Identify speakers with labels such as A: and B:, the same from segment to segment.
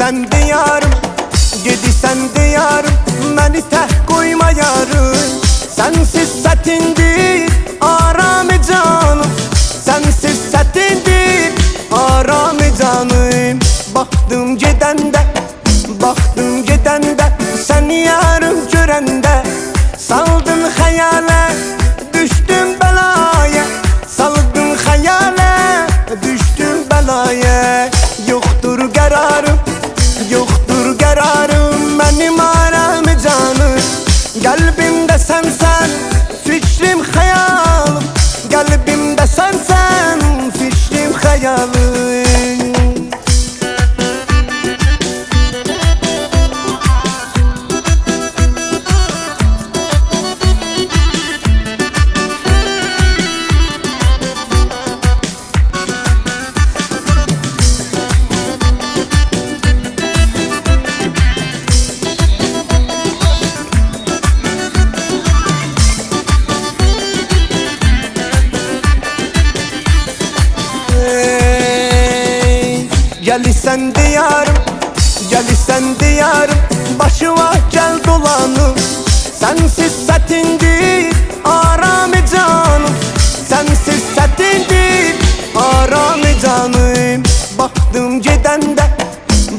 A: Gedirsən diyarım, gedirsən diyarım, məni tək qoyma yarım. Sənsiz sətindir aramı canım, sənsiz sətindir aramı canım. Baxdım gedəndə, baxdım gedəndə, səni yarım görəndə, saldın xəyalə, düşdüm bəlaya, saldın xəyalə, düşdüm bəlaya. Yoxdur qərarım, yoxdur qərarım, mənim aramı canım. Qəlbimdə sənsən, fikrim xəyalım, qəlbimdə sənsən, fikrim xəyalım. Gəlirsən diyarım, gəlirsən diyarım, başıma gəl dolanım. Sənsiz sətindir aramı canım, sənsiz sətindir aramı canım. Baxdım gedəndə,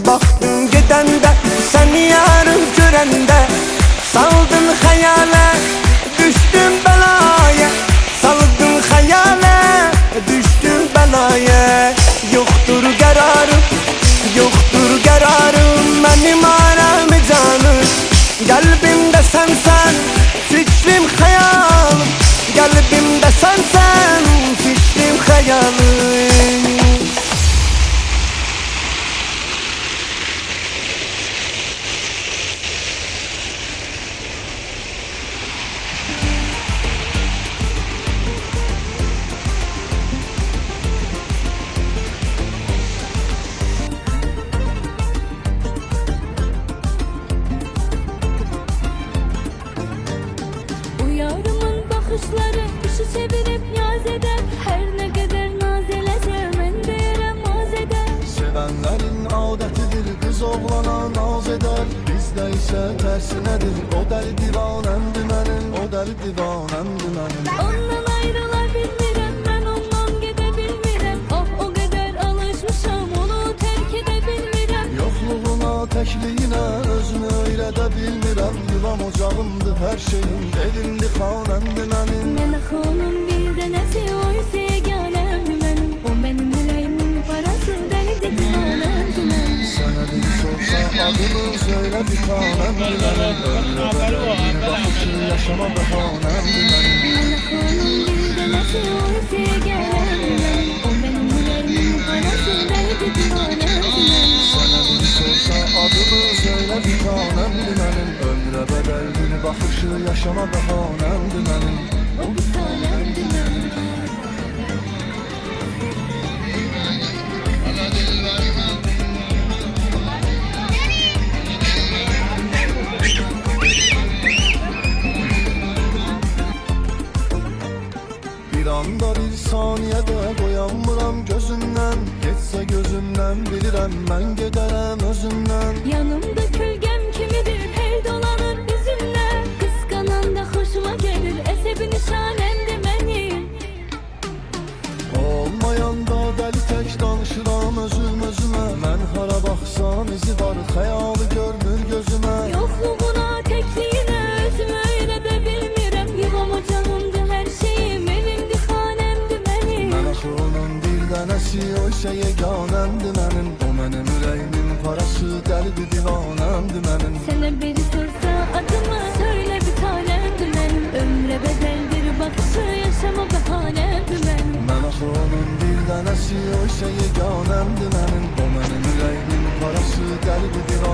A: baxdım gedəndə, səni yarım görəndə, saldın xəyalə, düşdüm bəlaya, saldın xəyalə, düşdüm bəlaya. Yoxdur qərarım, yoxdur qərarım, mənim aramı canım. Qəlbimdə sənsən, fikrim xəyalım, qəlbimdə sənsən, fikrim xəyalım.
B: Bakışları işi çevirip yaz eder, her ne kadar naz eləsə, mən deyirəm naz eder.
C: Sevənlərin adətidir, qız oğlana naz eder, bizdə isə tərsinədir. O dəli divanəmdir mənim, o dəli divanəmdir mənim.
B: Ondan ayrıla bilmirəm, mən ondan gedə bilmirəm. Oh, o qədər alışmışam, onu tərk edə bilmirəm.
C: Yoxluğuna, təkliyinə özünü öyrədə bilmirəm. Yuvam ocağımdır hər şeyim, evimdir, xanəmdir mənim.
B: Mən axı onun bir dənəsi, o isə yeganəmdir mənim. O mənim ürəyimin parası, dəlidir divanəmdir mənim.
C: Sənə bir sorsa adını söylə bir xanəmdir mənim. Ömrə bədəl bir baxışı yaşama bəhanəmdir mənim.
B: Mən axı onun bir dənəsi, o isə yeganəmdir mənim. O mənim ürəyimin parası, dəlidir divanəmdir mənim.
C: Sənə bir sorsa adını söylə bir xanəmdir mənim. Ömrə bədəl bir baxışı yaşama bəhanəmdir mənim.
B: O bir tanemdir mənim.
C: Bir anda bir saniyədə qoyanmıram gözümdən. Getsə gözümdən bilirəm, mən gedərəm özümdən.
B: Yanımda kölgem kimidir, her dolanır üzümlə. Kıskananda hoşuma gelir, esebi nişanemdir mənim.
C: Olmayanda dəli tək danışıram özüm özümə. Mən hara baxsam izi var, xəyalı görmür gözümə.
B: Yoxluğuna, təkliyinə özümü öyrədə bilmirəm. Yuvam ocağımdır hər şeyim, evimdir, xanəmdir mənim.
C: Mən axı onun bir dənəsi, o isə yeganəmdir mənim. O mənim ürəyimin parası, dəlidir divanəmdir mənim.
B: Sənə biri sorsa adımı, söylə bir tanemdir mənim. Ömrə bədəldir baxışı, yaşama bəhanəmdir mənim.
C: Mən axı onun bir dənəsi, o isə yeganəmdir mənim. O mənim ürəyimin parası, dəlidir divanəmdir mənim.